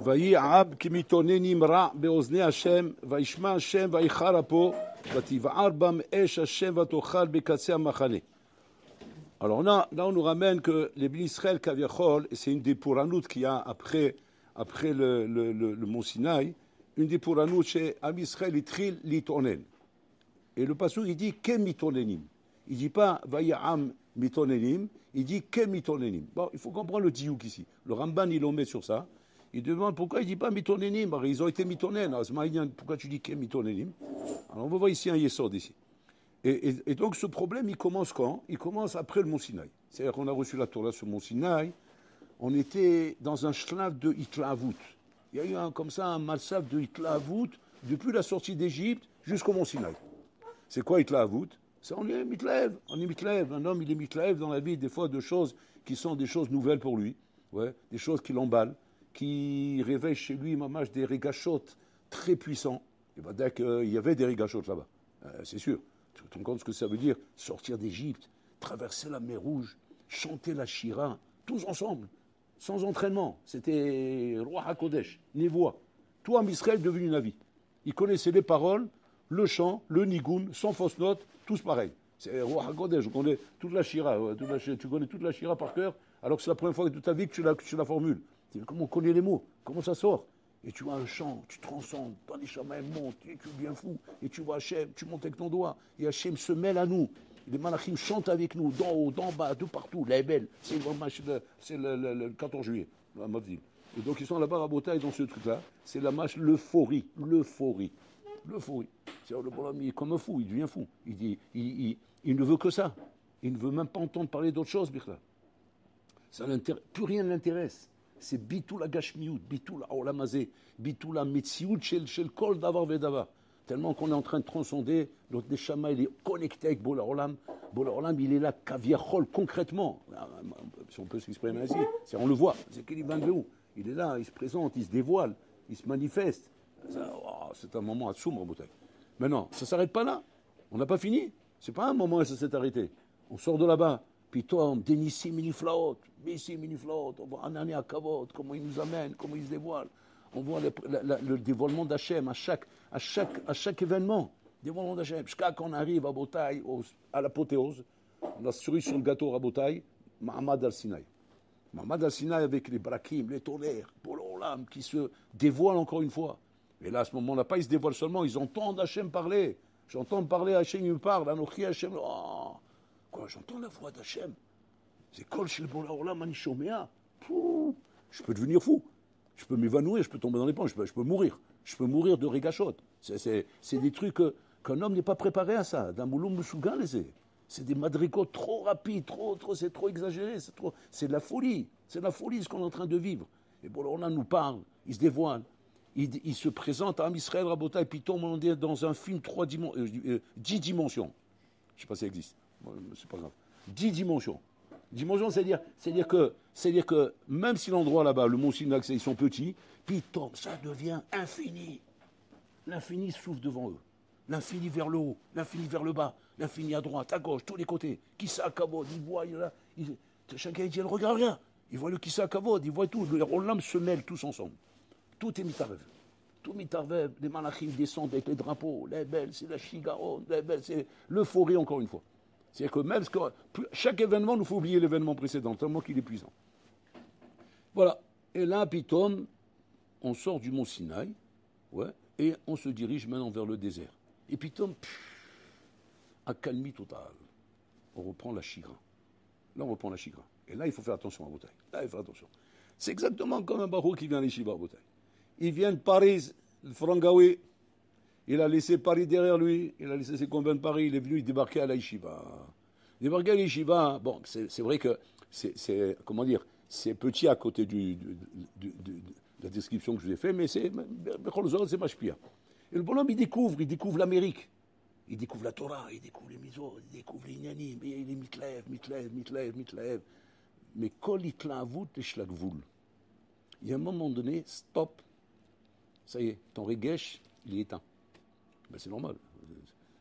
ויעב כמתאוננים רע באוזני השם, וישמע השם ויחר אפו, ותבער בם אש השם ותאכל בקצה המחנה. Alors là, on nous ramène que les bénis Israël, Kaviachol, et c'est une des pouranoutes qu'il y a après le mont Sinaï, une des pouranoutes chez Am Israël, Itril, Litonen. Et le passage, il dit Ke mitonenim. Il ne dit pas Vaya'am mitonenim, il dit Ke mitonenim. Bon, il faut comprendre le diouk ici. Le Ramban, il en met sur ça. Il demande pourquoi il ne dit pas mitonenim. Ils ont été mitonen. Pourquoi tu dis Ke mitonenim? Alors on va voir ici un yesod ici. Et donc ce problème, il commence quand? Il commence après le mont Sinaï. C'est-à-dire qu'on a reçu la Torah sur le mont Sinaï. On était dans un shlav de Hitlavut. Il y a eu comme ça un malsav de Hitlavut depuis la sortie d'Égypte jusqu'au mont Sinaï. C'est quoi Hitlavut? C'est on est mitlaev. On est mitlaev. Un homme, il est mitlaev dans la vie, des fois de choses qui sont des choses nouvelles pour lui. Ouais, des choses qui l'emballent, qui réveillent chez lui, mamash, des régachotes très puissants. Il va dire qu'il y avait des régachotes là-bas. C'est sûr. Tu te rends compte ce que ça veut dire? Sortir d'Égypte, traverser la mer Rouge, chanter la Shira, tous ensemble, sans entraînement. C'était Roi HaKodesh, Névois. Tout en Israël devenu Navi. Ils connaissaient les paroles, le chant, le nigoun, sans fausse note, tous pareils. C'est Roi HaKodesh, on connaît toute la Shira, tu connais toute la Shira par cœur, alors que c'est la première fois de toute ta vie que tu la formules. Comment on connaît les mots? Comment ça sort? Et tu as un chant, tu transcendes, ton Neshama monte, et tu deviens fou, et tu vois Hachem, tu montes avec ton doigt, et Hachem se mêle à nous. Les malachim chantent avec nous, d'en haut, d'en bas, de partout. La belle, c'est le 14 juillet, à Mavdil. Et donc ils sont là-bas à Botaï dans ce truc-là. C'est la mâche, l'euphorie. C'est-à-dire le bonhomme, il est comme un fou, il devient fou. Il ne veut que ça. Il ne veut même pas entendre parler d'autre chose, Birla. Plus rien ne l'intéresse. C'est bitou la gashmiout, bitou la olamazé, bitou la metsiout shel kol davar vedavar. Tellement qu'on est en train de transcender, notre neshama, il est connecté avec Bola Olam. Bola Olam, il est là, kaviachol, concrètement. Si on peut s'exprimer ainsi, on le voit. C'est qu'il il est là, il se présente, il se dévoile, il se manifeste. C'est un moment à soumre, Boutaï. Maintenant, ça ne s'arrête pas là. On n'a pas fini. Ce n'est pas un moment où ça s'est arrêté. On sort de là-bas. Puis toi, Denissi Miniflaot, on voit Anani Akavot, comment il nous amène, comment il se dévoile. On voit le dévoilement d'Hachem à chaque événement. Dévoilement d'Hachem. Jusqu'à quand on arrive à Botaï, à l'apothéose, on a cerise sur le gâteau à Botaï, Mahamad al-Sinaï. Mahamad al-Sinaï avec les brakim, les tonnerres, pour l'Olam, qui se dévoilent encore une fois. Et là, à ce moment-là, pas ils se dévoilent seulement, ils entendent Hachem parler. J'entends parler, Hachem il me parle, Anochi Hachem. Oh, quoi, j'entends la voix d'Hachem. C'est Kol Shel Bola Olam Anishomea. Je peux devenir fou. Je peux m'évanouir, je peux tomber dans les pommes, je peux mourir. Je peux mourir de régachot. C'est des trucs qu'un homme n'est pas préparé à ça. D'un mouloum moussougan, c'est des madricots trop rapides, c'est trop exagéré, c'est de la folie. C'est de la folie ce qu'on est en train de vivre. Et Bola Olam nous parle, il se dévoile. Il se présente à Am Israël, Rabota, et puis tombe dans un film 10 dimensions. Je ne sais pas si ça existe. Bon, c'est pas grave. 10 dimensions. Dimension, c'est-à-dire que même si l'endroit là-bas, le mont Sinaï, ils sont petits, puis ça devient infini. L'infini s'ouvre devant eux. L'infini vers le haut, l'infini vers le bas, l'infini à droite, à gauche, tous les côtés. Kissa Kavod, ils voient là. Chacun dit, regarde rien. Ils voient le Kissa Kavod, ils voient tout. Les Olam se mêlent tous ensemble. Tout est mitarvev. Tout mitarvev. Les malachim descendent avec les drapeaux. Les belles, c'est la shigaron. Les belles, c'est l'euphorie encore une fois. C'est-à-dire que même chaque événement, nous faut oublier l'événement précédent, tellement qu'il est puissant. Voilà. Et là, Pitom, on sort du mont Sinaï, ouais, et on se dirige maintenant vers le désert. Et Pitom, accalmie totale. On reprend la chigrin. Là, on reprend la chigrin. Et là, il faut faire attention à Botaï. Là, il faut faire attention. C'est exactement comme un barreau qui vient à l'Yeshiva à Botaï. Il vient de Paris, le Frangaoui. Il a laissé Paris derrière lui, il a laissé ses combats de Paris, il est venu débarquer à la Yeshiva. Débarquer à la Yeshiva, bon, c'est vrai que c'est petit à côté de la description que je vous ai faite, mais c'est machpia. Et le bonhomme, il découvre l'Amérique. Il découvre la Torah, il découvre les misos, il découvre les inyanim, il est mitlaev. Mais kol itlaavut shlagvul. Il y a un moment donné, stop, ça y est, ton regesh, il est éteint. Ben c'est normal.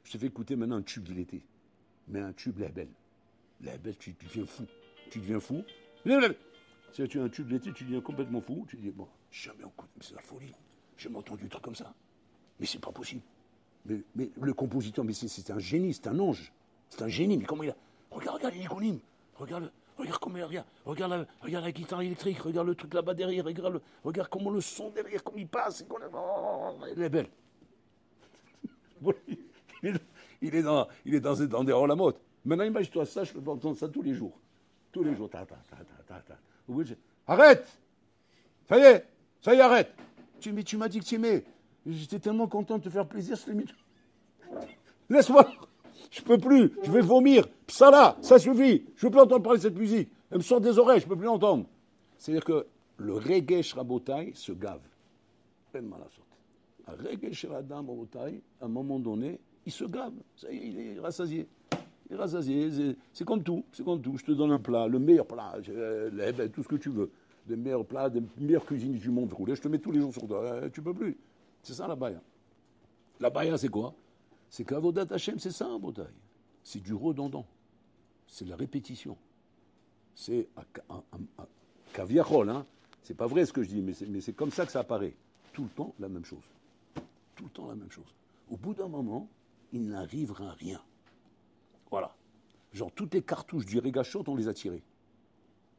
Je te fais écouter maintenant un tube de l'été. Mais un tube, la belle. La belle, tu deviens fou. Tu deviens fou. Si tu as un tube d'été, tu deviens complètement fou. Tu dis, bon, jamais entendu, c'est la folie. J'ai jamais entendu un truc comme ça. Mais c'est pas possible. Mais le compositeur, mais c'est un génie, c'est un ange. C'est un génie. Mais comment il a. Regarde l'iconyme. Regarde comment il regarde. Regarde la guitare électrique. Regarde le truc là-bas derrière. Regarde comment le son derrière, comme il passe. Elle est belle. Il est dans des Rolamot. Maintenant, imagine-toi ça, je peux entendre ça tous les jours. Tous les jours. Arrête! Ça y est, arrête! Mais tu m'as dit que tu aimais. J'étais tellement content de te faire plaisir, laisse-moi! Je peux plus, je vais vomir. Ça suffit. Je ne veux plus entendre parler de cette musique. Elle me sort des oreilles, je ne peux plus l'entendre. C'est-à-dire que le reggae Rabotai se gave. Un reggae Shradam Rabotai, à un moment donné, il se gave. Ça y est, il est rassasié. C'est comme tout. Je te donne un plat, le meilleur plat, tout ce que tu veux. Des meilleurs plats, des meilleures cuisines du monde roulées. Je te mets tous les jours sur toi. Tu peux plus. C'est ça la baya. La baya, c'est quoi? C'est qu'Avodat Hashem, c'est ça un bataille. C'est du redondant. C'est de la répétition. C'est un caviarol, hein. C'est pas vrai ce que je dis, mais c'est comme ça que ça apparaît. Tout le temps, la même chose. Tout le temps, la même chose. Au bout d'un moment, il n'arrivera à rien. Voilà. Genre, toutes les cartouches du Regashot, on les a tirées.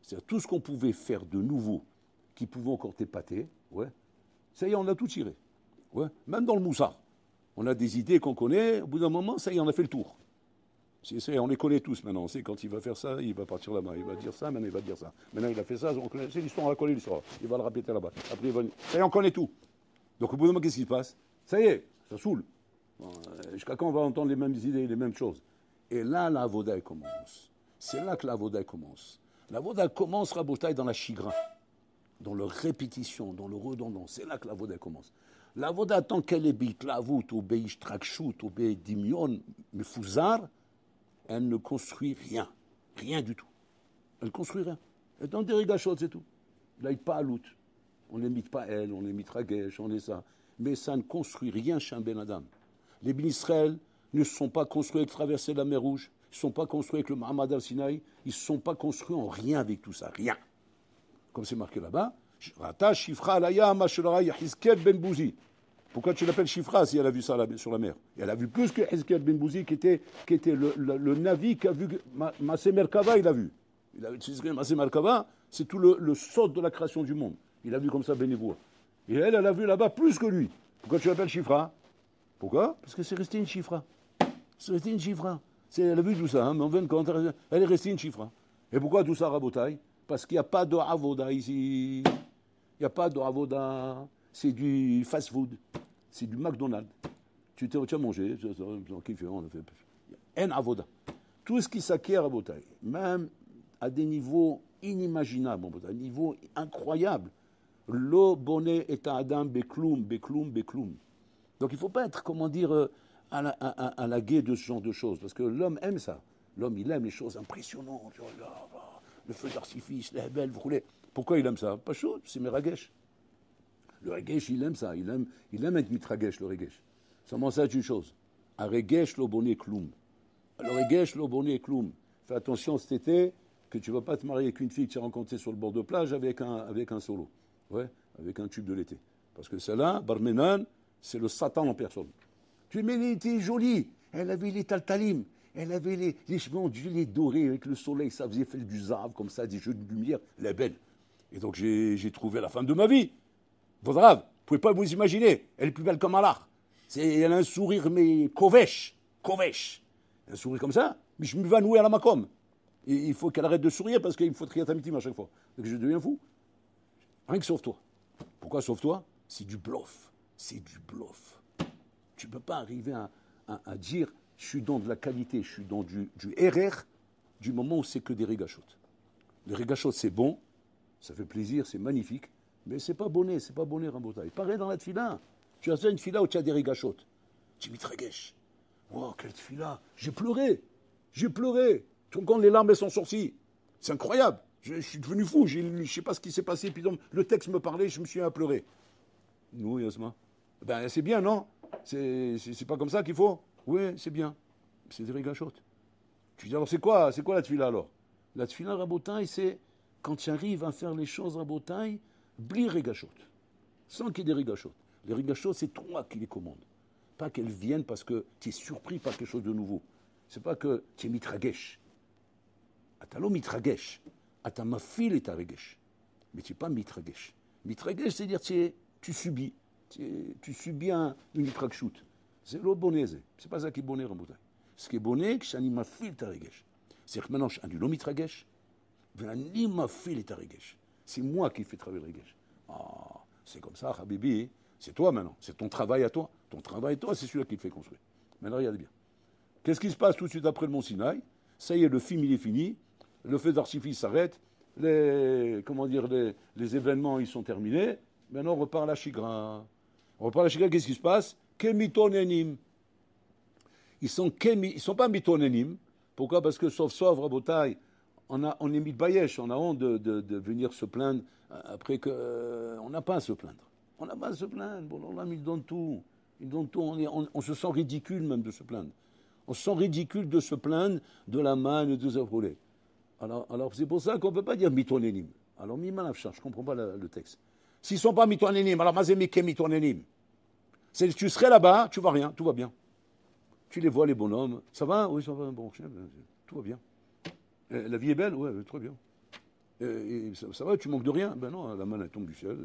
C'est-à-dire, tout ce qu'on pouvait faire de nouveau, qui pouvait encore t'épater, ouais, ça y est, on a tout tiré. Ouais. Même dans le moussard. On a des idées qu'on connaît, au bout d'un moment, ça y est, on a fait le tour. On les connaît tous maintenant. On sait quand il va faire ça, il va partir là-bas. Il va dire ça, maintenant il va dire ça. Maintenant il a fait ça, c'est l'histoire, on la connaît l'histoire. Il va le répéter là-bas. Après, ça y est, on connaît tout. Donc au bout d'un moment, qu'est-ce qui se passe? Ça y est, ça saoule. Bon, jusqu'à quand on va entendre les mêmes idées, les mêmes choses? Et là, la Avoda commence. C'est là que la Avoda commence. La Avoda commence, Rabotai, dans la chigrin, dans la répétition, dans le redondant. C'est là que la Avoda commence. La Avoda, tant qu'elle est bitlavut, ou beish trakshut, ou beï dimion, mefuzar, elle ne construit rien. Rien du tout. Elle ne construit rien. Elle est dans des rigachot, c'est tout. Là, il pas à l'out. On n'imite pas elle, on imite Ragesh, on est ça. Mais ça ne construit rien chez un Ben Adam. Les Ben Israël ne se sont pas construits avec traverser la mer Rouge, ils ne sont pas construits avec le Mahamad al-Sinaï, ils ne se sont pas construits en rien avec tout ça. Rien. Comme c'est marqué là-bas, Rata Shifra Alaya Mashlara Yahizkel Ben Bouzi. Pourquoi tu l'appelles Shifra si elle a vu ça sur la mer? Et elle a vu plus que Hizkel Ben Bouzi qui était le Navi qui a vu Massé Merkava, il a vu. Massé Merkava, c'est tout le sort de la création du monde. Il a vu comme ça Bénévour. Et elle a vu là-bas plus que lui. Pourquoi tu l'appelles Shifra? Pourquoi? Parce que c'est resté une Shifra. C'est resté une Shifra. Elle a vu tout ça, hein, mais en 20 compte, elle est restée une Shifra. Et pourquoi tout ça, Rabotai? Parce qu'il n'y a pas de Avoda ici. Il n'y a pas de Avoda. C'est du fast-food. C'est du McDonald's. Tu as mangé, on kiffe, on a fait. En Avoda. Tout ce qui s'acquiert, Rabotai, même à des niveaux inimaginables, à des niveaux incroyables. Lo bonnet est un Adam bekloum. Donc il ne faut pas être, comment dire, à la guet de ce genre de choses, parce que l'homme aime ça. L'homme, il aime les choses impressionnantes. Oh là, le feu d'artifice, les belles, vous roulez. Pourquoi il aime ça? Pas chaud, c'est mes Ragesh. Le Regesh, il aime ça. Il aime être mitragesh, le Regesh. Seulement, ça, c'est une chose. Un Regesh, lo bonnet kloum. Le Regesh, lo bonnet kloum. Fais attention cet été que tu ne vas pas te marier avec une fille que tu as rencontrée sur le bord de plage avec un solo. Ouais, avec un tube de l'été. Parce que celle-là, Barmenan, c'est le Satan en personne. Tu dis, mais elle était jolie. Elle avait les taltalim. Elle avait les cheveux ondulés dorés avec le soleil. Ça faisait faire du zave comme ça, des jeux de lumière. Elle est belle. Et donc, j'ai trouvé la femme de ma vie. Votre rave, vous ne pouvez pas vous imaginer. Elle est plus belle comme Allah. Elle a un sourire, mais kovesh. Un sourire comme ça, mais je m'évanouis à la macom. Et il faut qu'elle arrête de sourire parce qu'il me faut trier à chaque fois. Donc je deviens fou. Rien que sauve-toi. Pourquoi sauve-toi? C'est du bluff. Tu ne peux pas arriver à dire je suis dans de la qualité, je suis dans du RR du moment où c'est que des régachot. Les régachot, c'est bon, ça fait plaisir, c'est magnifique, mais c'est pas bonnet, Rabotai. Pareil dans la tfila. Tu as fait une tfila où tu as des régachot. Tu dis Regesh. Oh, quelle tfila. J'ai pleuré. Quand les larmes sont sorties. C'est incroyable. Je suis devenu fou. Je ne sais pas ce qui s'est passé. Puis donc, le texte me parlait, je me suis mis à pleurer. Oui, Yasma. Ben, c'est bien, non? C'est pas comme ça qu'il faut? Oui, c'est bien. C'est des régachot. Tu dis alors, c'est quoi la tfila alors? La tfila, Rabotai, c'est quand tu arrives à faire les choses à Botaï, bli régachot, sans qu'il y ait des régachot. Les régachot, c'est toi qui les commandes. Pas qu'elles viennent parce que tu es surpris par quelque chose de nouveau. C'est pas que tu es mitragesh. Atalo mitragesh. Ata mafil et ta regesh. Mais tu n'es pas mitragesh. Mitragesh, c'est-à-dire tu subis. Tu subis une mitragshoot. C'est l'autre bonnet. C'est pas ça qui est bonnet en Botaï. Ce qui est bonnet, c'est que mafil ta regesh. C'est-à-dire que maintenant, je suis un mitragesh. C'est moi qui fais travailler le regesh. Ah, c'est comme ça, Habibi. C'est toi maintenant. C'est ton travail à toi. Ton travail à toi, c'est celui-là qui te fait construire. Maintenant, regardez bien. Qu'est-ce qui se passe tout de suite après le Mont Sinaï? Ça y est, le film, il est fini. Le feu d'artifice s'arrête. Les événements, ils sont terminés. Maintenant, on repart à la Chigra. On repart à la Chigra, qu'est-ce qui se passe? Kemitonenim. Ils sont pas mitonenim. Pourquoi? Parce que sauf Rabotai, on est mis de Bayesh, on a honte de venir se plaindre après que on n'a pas à se plaindre. On n'a pas à se plaindre. Bon, là, ils donnent tout. Ils donnent tout. On se sent ridicule même de se plaindre. On se sent ridicule de se plaindre de la manne et de ce problème. Alors c'est pour ça qu'on ne peut pas dire mitonenim. Alors, je ne comprends pas le texte. S'ils ne sont pas mitonenim, alors mazemike mitonenim. Tu serais là-bas, tu ne vois rien, tout va bien. Tu les vois, les bonhommes. Ça va? Oui, ça va. Bon, tout va bien. La vie est belle? Oui, très bien. Ça va, tu manques de rien? Ben non, la manne elle tombe du ciel.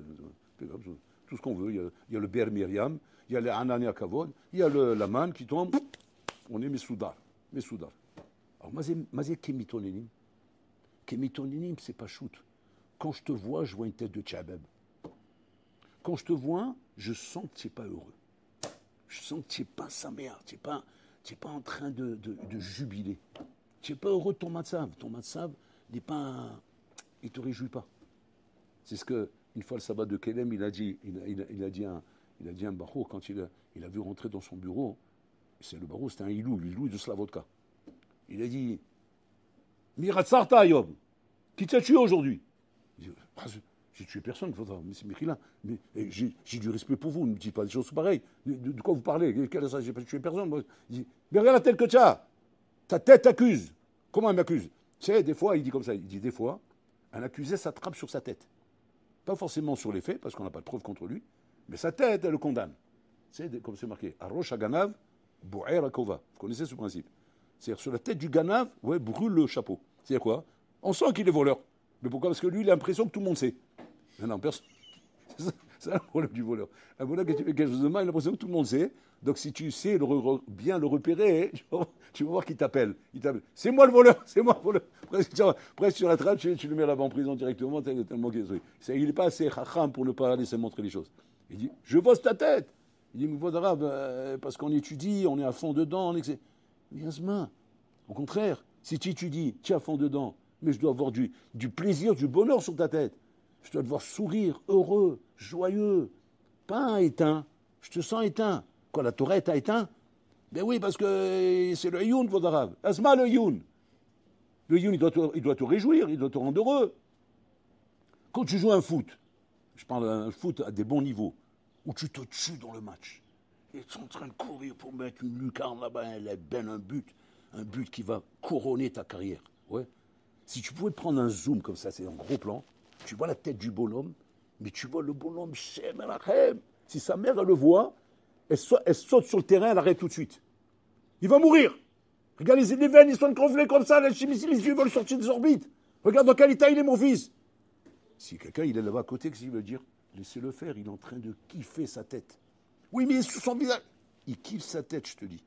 Tout ce qu'on veut. Il y a le Ber Miriam, il y a le Anania Kavod, il y a la manne qui tombe. On est Messoudar. Alors, mazé Kemitonenim. Kemitonenim, c'est pas shoot. Quand je te vois, je vois une tête de Tchabeb. Quand je te vois, je sens que tu n'es pas heureux. Je sens que tu n'es pas sa mère. Tu n'es pas en train de jubiler. Tu n'es pas heureux de ton matzav. Ton matzav n'est pas. Il ne te réjouit pas. C'est ce que, une fois le sabbat de Kelem, il a dit un barreau quand il a vu rentrer dans son bureau. C'est le barreau, c'était un Ilou de Slavotka. Il a dit Miratsarta Yom, qui t'a tué aujourd'hui? J'ai tué personne, mais c'est Michila. Mais j'ai du respect pour vous, ne me dites pas des choses pareilles. De quoi vous parlez? J'ai pas tué personne. Mais regarde la tête que tu as. Ta tête t'accuse. Comment elle m'accuse? Tu sais, des fois, il dit comme ça, il dit des fois, un accusé s'attrape sur sa tête. Pas forcément sur les faits, parce qu'on n'a pas de preuve contre lui, mais sa tête, elle le condamne. C'est comme c'est marqué, Arosh Aganav, Bou'er Akova. Vous connaissez ce principe? C'est-à-dire, sur la tête du Ganav, ouais, brûle le chapeau. C'est-à-dire quoi? On sent qu'il est voleur. Mais pourquoi? Parce que lui, il a l'impression que tout le monde sait. Non, personne. C'est le problème du voleur. Un voleur, quand tu fais quelque chose de mal, il a l'impression que tout le monde sait. Donc, si tu sais bien le repérer, tu vas voir qu'il t'appelle. C'est moi le voleur, c'est moi le voleur. Presque sur la trappe, tu le mets là-bas en prison directement, tellement qu'il est. Il n'est pas assez chacham pour ne pas laisser montrer les choses. Il dit, je bosse ta tête. Il dit, mais votre arabe, parce qu'on étudie, on est à fond dedans. Mais Asma, au contraire, si tu étudies, tu es à fond dedans, mais je dois avoir du plaisir, du bonheur sur ta tête. Je dois te voir sourire, heureux, joyeux, pas éteint. Je te sens éteint. Quoi, la Torah t'a éteint? Ben oui, parce que c'est le youn, votre arabe. Asma, le youn. Le youn, il doit te réjouir, il doit te rendre heureux. Quand tu joues un foot, je parle d'un foot à des bons niveaux, où tu te tues dans le match, ils sont en train de courir pour mettre une lucarne là-bas, elle est belle, un but qui va couronner ta carrière. Ouais. Si tu pouvais prendre un zoom comme ça, c'est un gros plan, tu vois la tête du bonhomme, mais tu vois le bonhomme, si sa mère elle le voit, elle saute sur le terrain, elle arrête tout de suite. Il va mourir. Regarde les veines, ils sont gonflés comme ça, les yeux veulent sortir des orbites. Regarde dans quel état il est, mon fils. Si quelqu'un il est là-bas à côté, qu'est-ce qu'il veut dire? Laissez-le faire, il est en train de kiffer sa tête. Oui, mais sur son visage, il kiffe sa tête, je te dis.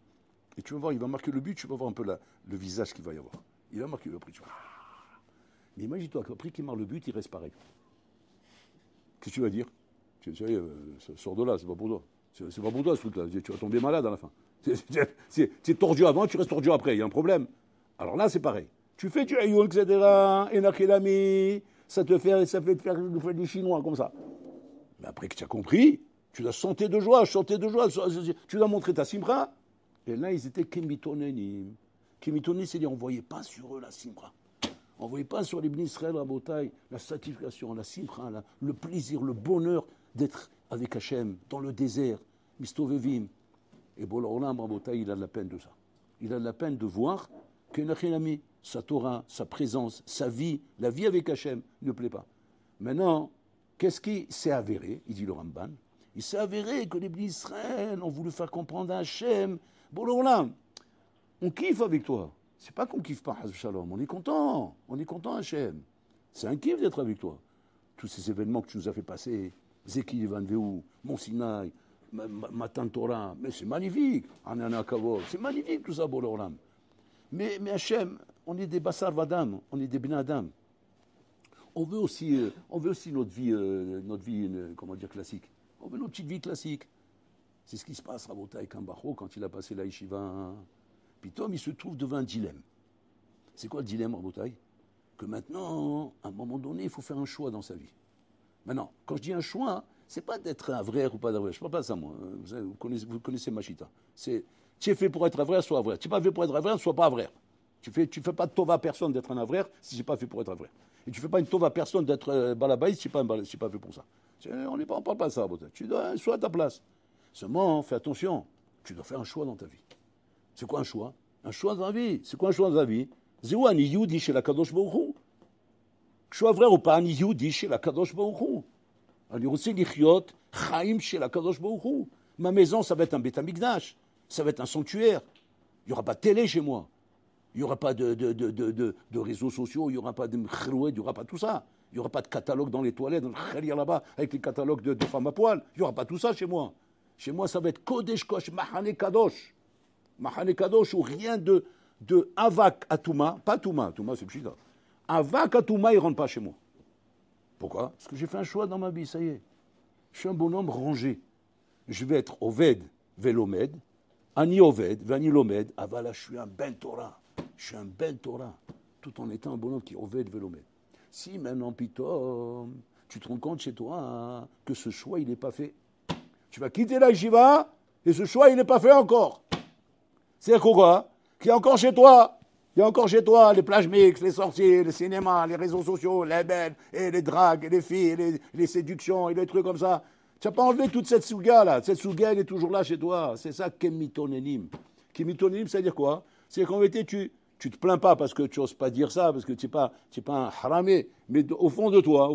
Et tu vas voir, il va marquer le but, tu vas voir un peu le visage qu'il va y avoir. Il va marquer le but, tu vas. Mais imagine-toi qu'après qu'il marque le but, il reste pareil. Qu'est-ce que tu vas dire? Tu sais, sors de là, c'est pas pour toi. C'est pas pour toi ce truc-là. Tu vas tomber malade à la fin. Tu es tordu avant, tu restes tordu après. Il y a un problème. Alors là, c'est pareil. Tu fais du ayoun, etc. Enakilami, ça te fait faire des Chinois comme ça. Mais après que tu as compris, tu dois chanter de joie. Tu dois montrer ta simra. Et là, ils étaient kemitonenim. Kemitonenim, c'est-à-dire on ne voyait pas sur eux la simra. On ne voyait pas sur les Bnei Israël, la bataille, la satisfaction, la simra, le plaisir, le bonheur d'être avec Hachem, dans le désert, mistovevim. Et Bol Olam, Rabotai, il a de la peine de ça. Il a de la peine de voir que Nachilami, sa Torah, sa présence, sa vie, la vie avec Hachem, ne plaît pas. Maintenant, qu'est-ce qui s'est avéré, il dit le Ramban, il s'est avéré que les Bnei Israël ont voulu faire comprendre à Hachem, bon là, on kiffe avec toi. C'est pas qu'on kiffe pas, Hazb Shalom, on est content Hachem. C'est un kiff d'être avec toi. Tous ces événements que tu nous as fait passer, Zeki Van Veou, Mont Sinaï, Matan Torah, mais c'est magnifique, Anana Kavod, c'est magnifique tout ça, Boloram. Mais Hachem, on est des Bassar Vadam, on est des Ben Adam. On veut aussi notre vie, comment dire, classique. On veut notre petite vie classique. C'est ce qui se passe, Rabotai Kambacho, quand il a passé la yeshiva. Puis Tom, il se trouve devant un dilemme. C'est quoi le dilemme, Rabotai? Que maintenant, à un moment donné, il faut faire un choix dans sa vie. Maintenant, quand je dis un choix, c'est pas d'être un vrai ou pas d'un vrai. Je ne parle pas de ça, moi. Vous connaissez Machita. C'est, tu es fait pour être un vrai, sois vrai. Tu n'es pas fait pour être un vrai, sois pas vrai. Tu fais pas de tova à personne d'être un vrai si tu n'es pas fait pour être un vrai. Et tu ne fais pas une tova à personne d'être balabaïs si tu n'es pas fait pour ça. On ne parle pas de ça, tu dois sois à ta place. Seulement, fais attention, tu dois faire un choix dans ta vie. C'est quoi un choix? Un choix dans la vie. C'est quoi un choix dans la vie? Zéou ani yudi chez la Kadosh Baruch Hu. Que je sois vrai ou pas, ani yudi chez la Kadosh Baruch Hu. Ani rotse lichiot chaim chez la Kadosh Baruch Hu. Ma maison, ça va être un Beth Amikdash. Ça va être un sanctuaire. Il n'y aura pas de télé chez moi. Il n'y aura pas de réseaux sociaux. Il n'y aura pas de mkhrouet. Il n'y aura pas tout ça. Il n'y aura pas de catalogue dans les toilettes, dans le khalir là-bas, avec les catalogues de femmes à poil. Il n'y aura pas tout ça chez moi. Chez moi, ça va être Kodesh Kosh, Mahane Kadosh. Mahane Kadosh, où rien de Avak Atouma, pas Touma, Touma c'est Pshita. Avak Atouma, il ne rentre pas chez moi. Pourquoi? Parce que j'ai fait un choix dans ma vie, ça y est. Je suis un bonhomme rangé. Je vais être Oved, Velomed, Ani Oved, Vani Lomed, Avala, je suis un Ben Torah. Je suis un Ben Torah, tout en étant un bonhomme qui est Oved, Velomed. Si maintenant, Pitom, tu te rends compte chez toi hein, que ce choix, il n'est pas fait. Tu vas quitter la yeshiva et ce choix, il n'est pas fait encore. C'est-à-dire quoi? Qu'il y a encore chez toi. Il y a encore chez toi les plages mixtes, les sorties, les cinémas, les réseaux sociaux, les belles, et les dragues, et les filles, et les séductions, et les trucs comme ça. Tu n'as pas enlevé toute cette souga là. Cette souga, elle est toujours là chez toi. C'est ça, kémitonénim. Kémitonénim, ça veut dire quoi? C'est qu'en vérité, tu te plains pas parce que tu n'oses pas dire ça, parce que tu n'es pas un haramé. Mais au fond de toi,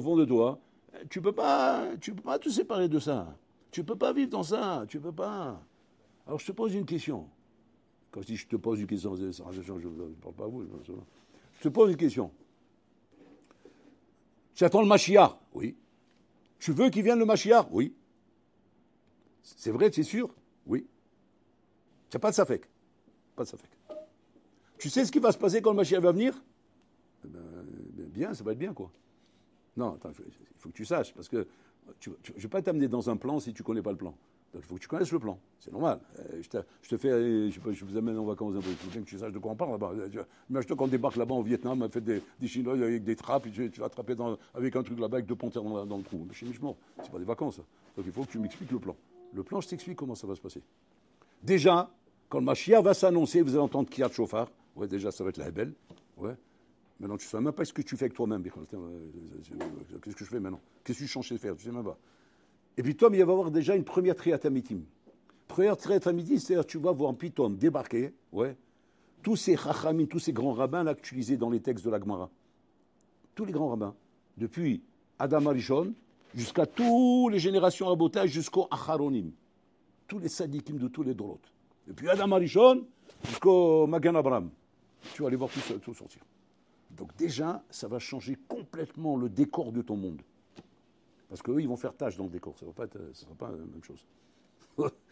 tu peux pas te séparer de ça. Tu ne peux pas vivre dans ça. Tu ne peux pas. Alors je te pose une question. Quand je dis je te pose une question, je ne parle pas à vous. Je te pose une question. Tu attends le Mashiach? Oui. Tu veux qu'il vienne le Mashiach? Oui. C'est vrai, c'est sûr? Oui. Tu n'as pas de safek. Pas de safek. Tu sais ce qui va se passer quand le Mashiach va venir? Bien, ça va être bien, quoi. Non, attends, il faut que tu saches, parce que je ne vais pas t'amener dans un plan si tu ne connais pas le plan. Donc, il faut que tu connaisses le plan. C'est normal. Je vous amène en vacances un peu. Il faut bien que tu saches de quoi on parle là-bas. Imagine-toi quand on débarque là-bas en Vietnam, on fait des Chinois avec des trappes, et tu vas attraper avec un truc là-bas avec deux panthères dans le trou. Mais chez Michemort, c'est pas des vacances. Ça. Donc il faut que tu m'expliques le plan. Le plan, je t'explique comment ça va se passer. Déjà, quand le Mashiach va s'annoncer, vous allez entendre Kriyat Shofar. Ouais, déjà, ça va être la Hebel. Ouais. Maintenant, tu ne sais même pas ce que tu fais avec toi-même. Qu'est-ce que je fais maintenant? Qu'est-ce que je suis censé faire? Tu ne sais même pas. Et puis, Tom, il va y avoir déjà une première triatamitim. Première triatamitim, c'est-à-dire tu vas voir Pitom débarquer, ouais, tous ces chachamim, tous ces grands rabbins là que tu lisais dans les textes de la Gemara. Tous les grands rabbins. Depuis Adam Arishon jusqu'à toutes les générations rabotage jusqu'au Acharonim. Tous les sadikim de tous les dorot. Depuis Adam Arishon jusqu'au Magan Abraham. Tu vas aller voir tout sortir. Donc déjà, ça va changer complètement le décor de ton monde. Parce qu'eux, ils vont faire tâche dans le décor. Ça ne sera pas la même chose.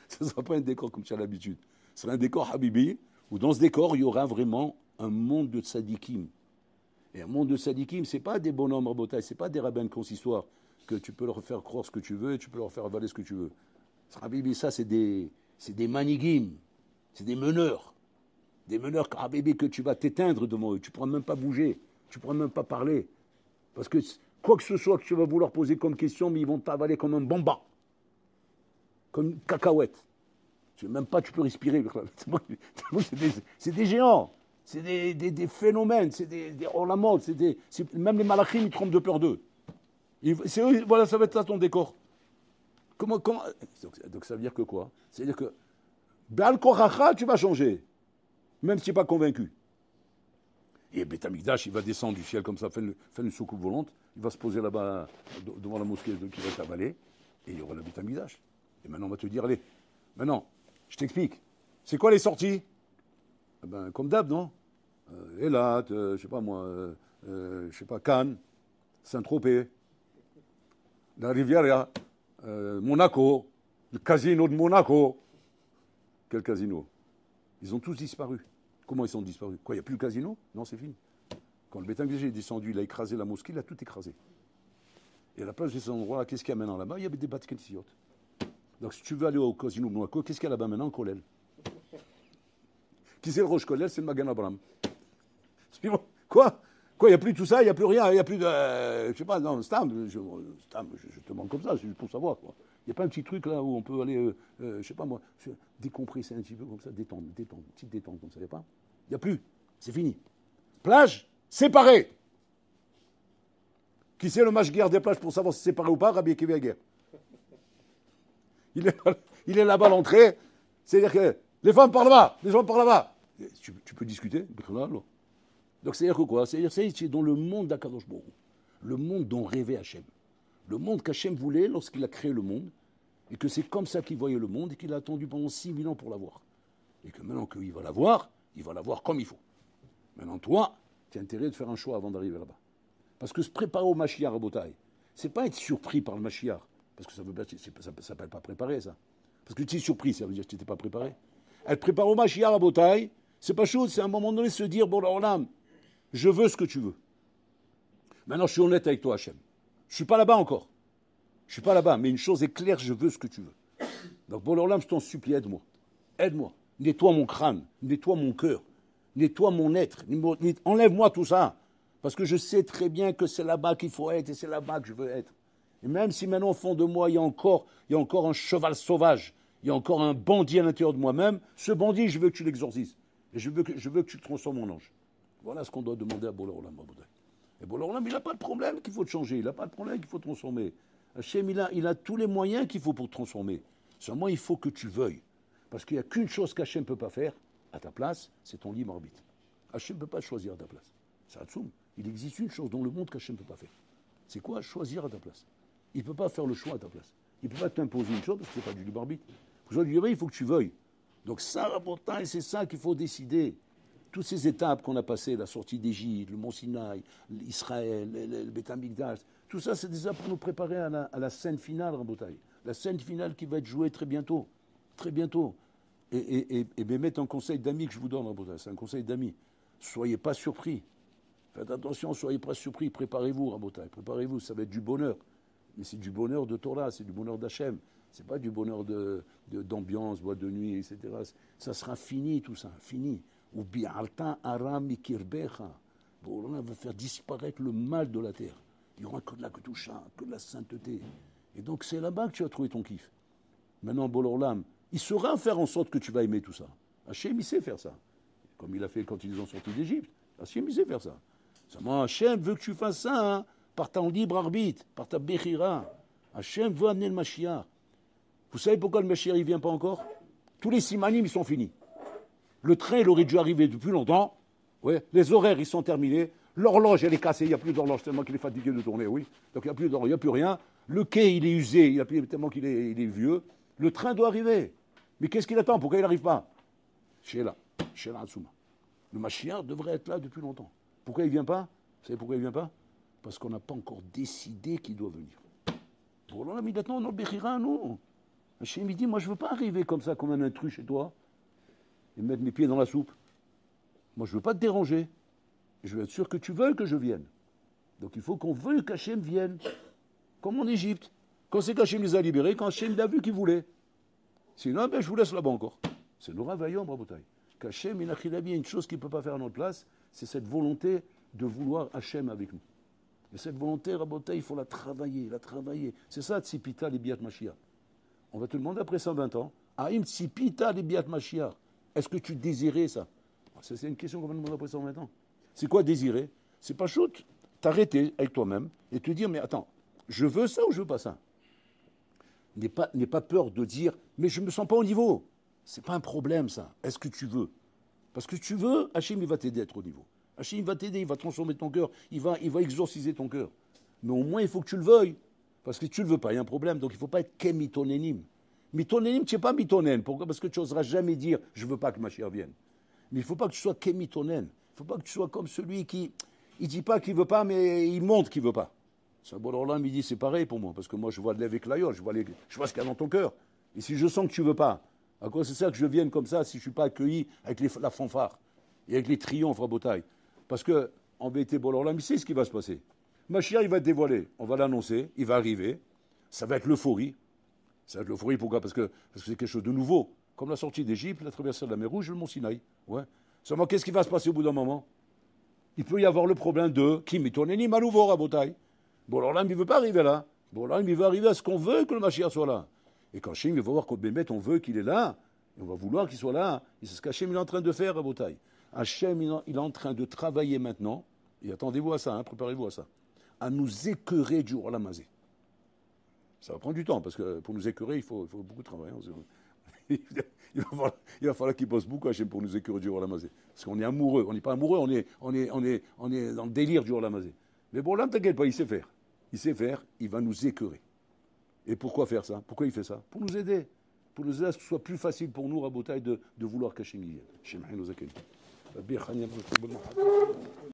Ce ne sera pas un décor comme tu as l'habitude. Ce sera un décor Habibi, où dans ce décor, il y aura vraiment un monde de tzadikim. Et un monde de tzadikim, ce n'est pas des bonhommes rabotailles, ce n'est pas des rabbins consistoires que tu peux leur faire croire ce que tu veux et tu peux leur faire avaler ce que tu veux. Habibi, ça, c'est des manigim, c'est des meneurs. Des meneurs Habibi que tu vas t'éteindre devant eux. Tu ne pourras même pas bouger, tu ne pourras même pas parler. Parce que quoi que ce soit que tu vas vouloir poser comme question, mais ils vont t'avaler comme un bamba, comme une cacahuète. Même pas tu peux respirer. C'est des géants, c'est des phénomènes, c'est des hors-la-mode, même les malachim, ils trompent de peur d'eux. Voilà, ça va être ça ton décor. Comment donc ça veut dire que quoi? C'est-à-dire que Be'al Koracha, tu vas changer, même si tu n'es pas convaincu. Et Beth Amikdash, il va descendre du ciel comme ça, faire une soucoupe volante, il va se poser là-bas devant la mosquée qui va être avalée, et il y aura la Beth Amikdash. Et maintenant, on va te dire, allez, maintenant, je t'explique. C'est quoi les sorties? Eh ben, comme d'hab, non? Elat, je sais pas moi, je sais pas, Cannes, Saint-Tropez, la Riviera, Monaco, le casino de Monaco. Quel casino? Ils ont tous disparu. Comment ils sont disparus? Quoi, il n'y a plus le casino? Non, c'est fini. Quand le Beth est descendu, il a écrasé la mosquée, il a tout écrasé. Et à la place de ces endroits-là, qu'est-ce qu'il y a maintenant là-bas? Il y avait des bâtiments. Donc si tu veux aller au casino de Monaco, qu'est-ce qu'il y a là-bas maintenant? Kolel. Qui c'est le Roche Kolel? C'est le Magan Abraham. Quoi? Quoi, il n'y a plus tout ça, il n'y a plus rien, il n'y a plus de. Je sais pas, non, Stam, je te demande comme ça, c'est juste pour savoir, quoi. Il n'y a pas un petit truc là où on peut aller, je sais pas moi, décompresser un petit peu comme ça, détendre, petite détente comme ça, il n'y a pas? Il n'y a plus, c'est fini. Plage, séparée. Qui c'est le match guerre des plages pour savoir si c'est séparé ou pas? Rabbi Akiva Guerre. Il est là-bas à l'entrée, c'est-à-dire que les femmes par là-bas, les gens par là-bas. Tu peux discuter, donc c'est-à-dire que quoi? C'est-à-dire que c'est dans le monde d'Akadosh Baruch Hu, le monde dont rêvait Hachem. Le monde qu'Hachem voulait lorsqu'il a créé le monde, et que c'est comme ça qu'il voyait le monde, et qu'il a attendu pendant 6000 ans pour l'avoir. Et que maintenant qu'il va l'avoir, il va l'avoir comme il faut. Maintenant, toi, tu as intérêt de faire un choix avant d'arriver là-bas. Parce que se préparer au Mashiach à Botaï, c'est pas être surpris par le Mashiach, parce que ça ne s'appelle pas préparer, ça. Parce que tu es surpris, ça veut dire que tu n'étais pas préparé. Être préparé au Mashiach à Botaï, c'est pas chose, c'est à un moment donné se dire, bon, alors là, je veux ce que tu veux. Maintenant, je suis honnête avec toi, Hachem. Je ne suis pas là-bas encore. Je ne suis pas là-bas, mais une chose est claire, je veux ce que tu veux. Donc, bon, alors là, je t'en supplie, aide-moi. Aide-moi. Nettoie mon crâne, nettoie mon cœur, nettoie mon être, enlève-moi tout ça. Parce que je sais très bien que c'est là-bas qu'il faut être et c'est là-bas que je veux être. Et même si maintenant, au fond de moi, il y a encore un cheval sauvage, il y a encore un bandit à l'intérieur de moi-même, ce bandit, je veux que tu l'exorcises. Et je veux que tu le transformes en ange. Voilà ce qu'on doit demander à Boré Olam. Et Boré Olam, il n'a pas de problème qu'il faut te changer, il n'a pas de problème qu'il faut transformer. Hachem, il a tous les moyens qu'il faut pour te transformer. Seulement, il faut que tu veuilles. Parce qu'il n'y a qu'une chose qu'Hachem ne peut pas faire à ta place, c'est ton libre arbitre. Hachem ne peut pas choisir à ta place. C'est Hatsoum. Il existe une chose dans le monde qu'Hachem ne peut pas faire. C'est quoi? Choisir à ta place. Il ne peut pas faire le choix à ta place. Il ne peut pas t'imposer une chose parce que ce n'est pas du libre arbitre. Pour ça, il faut que tu veuilles. Donc ça, c'est ça qu'il faut décider. Toutes ces étapes qu'on a passées, la sortie d'Égypte, le Mont Sinaï, Israël, le Beth Amikdash, tout ça, c'est déjà pour nous préparer à la scène finale, Rabotai. La scène finale qui va être jouée très bientôt. Très bientôt. Et mettre un conseil d'amis que je vous donne, Rabotai. C'est un conseil d'amis. Soyez pas surpris. Faites attention, soyez pas surpris. Préparez-vous, Rabotai. Préparez-vous, ça va être du bonheur. Mais c'est du bonheur de Torah, c'est du bonheur d'Hachem. C'est pas du bonheur d'ambiance, boîte de nuit, etc. Ça sera fini, tout ça. Fini. Ou bi'alta aram mikirbecha. Bon, on va faire disparaître le mal de la terre. Il n'y aura que de la ketoucha, que de la sainteté. Et donc c'est là-bas que tu as trouvé ton kiff. Maintenant, Bolorlam, il saura faire en sorte que tu vas aimer tout ça. Hachem, il sait faire ça. Comme il a fait quand ils ont sorti d'Égypte. Hachem, il sait faire ça. Seulement, Hachem veut que tu fasses ça, hein, par ton libre arbitre, par ta bechira. Hachem veut amener le Mashiach. Vous savez pourquoi le Mashiach ne vient pas encore? Tous les simanim, ils sont finis. Le train, il aurait dû arriver depuis longtemps. Ouais. Les horaires, ils sont terminés. L'horloge, elle est cassée. Il n'y a plus d'horloge tellement qu'il est fatigué de tourner. Oui. Donc il n'y a plus d'horloge, il n'y a plus rien. Le quai, il est usé. Il y a plus, tellement qu'il est vieux. Le train doit arriver. Mais qu'est-ce qu'il attend? Pourquoi il n'arrive pas? Sheila Hatsuma. Le Mashiach devrait être là depuis longtemps. Pourquoi il ne vient pas? Vous savez pourquoi il ne vient pas? Parce qu'on n'a pas encore décidé qu'il doit venir. Pour l'homme, maintenant, on a le Bechira, non. Hachem, il dit, moi, je ne veux pas arriver comme ça, comme un intrus chez toi, et mettre mes pieds dans la soupe. Moi, je ne veux pas te déranger. Je veux être sûr que tu veuilles que je vienne. Donc, il faut qu'on veuille qu'Hachem vienne. Comme en Égypte. Quand c'est qu'Hachem les a libérés, quand Hachem l'a vu qu'il voulait. Sinon, ben, je vous laisse là-bas encore. C'est le Ravaillon, Brabotaï. Qu'Hachem, il a bien une chose qu'il ne peut pas faire à notre place, c'est cette volonté de vouloir Hachem avec nous. Et cette volonté, Rabotaï, il faut la travailler, C'est ça, Tzipita, les Biat Mashiach. On va te demander après 120 ans, Aïm Tzipita, les Biat Mashiach. Est-ce que tu désirais ça? C'est une question qu'on va demander après 120 ans. C'est quoi désirer? C'est pas chaud, t'arrêter avec toi-même et te dire, mais attends, je veux ça ou je veux pas ça? N'aie pas peur de dire, mais je me sens pas au niveau. C'est pas un problème, ça. Est-ce que tu veux? Parce que tu veux, Hachem, il va t'aider à être au niveau. Hachem va t'aider, il va transformer ton cœur, il va exorciser ton cœur. Mais au moins, il faut que tu le veuilles. Parce que si tu ne le veux pas, il y a un problème. Donc il ne faut pas être qu'mitonénim. Mitonénim, tu n'es pas mitonen. Pourquoi? Parce que tu n'oseras jamais dire je ne veux pas que Mashiach vienne. Mais il ne faut pas que tu sois qu'mitonen. Il ne faut pas que tu sois comme celui qui ne dit pas qu'il ne veut pas, mais il montre qu'il ne veut pas. Ça, bon, alors là, il dit c'est pareil pour moi. Parce que moi, je vois de avec l'aïeul, je vois ce qu'il y a dans ton cœur. Et si je sens que tu ne veux pas, à quoi c'est ça que je vienne comme ça si je ne suis pas accueilli avec la fanfare et avec les triomphes à Botaï? Parce que, en vérité, bon, alors là, mais c'est ce qui va se passer. Mashiach, il va être dévoilé. On va l'annoncer, il va arriver. Ça va être l'euphorie. Ça va être l'euphorie, pourquoi? Parce que c'est quelque chose de nouveau. Comme la sortie d'Égypte, la traversée de la mer Rouge, le mont Sinaï. Ouais. Seulement, qu'est-ce qui va se passer au bout d'un moment? Il peut y avoir le problème de qui mitonénim à nouveau, Rabotaï. Bon, alors là, il ne veut pas arriver là. Bon, là, il veut arriver à ce qu'on veut que le Mashiach soit là. Et quand Hachem, il va voir qu'au Bémet, on veut qu'il est là, et on va vouloir qu'il soit là. Et c'est ce qu'Hachem est en train de faire, Rabotaï. Hachem, il est en train de travailler maintenant, et attendez-vous à ça, hein, préparez-vous à ça, à nous écœurer du roi Lamazé. Ça va prendre du temps, parce que pour nous écœurer, il faut beaucoup de travail. Il va falloir qu'il bosse beaucoup, Hachem, pour nous écœurer du roi Lamazé. Parce qu'on est amoureux. On n'est pas amoureux, on est dans le délire du roi Lamazé. Mais bon, là, ne t'inquiète pas, il sait faire. Il sait faire, il va nous écœurer. Et pourquoi faire ça? Pourquoi il fait ça? Pour nous aider. Pour nous aider à ce que ce soit plus facile pour nous, Rabotaï, de vouloir qu'Hachem y vienne.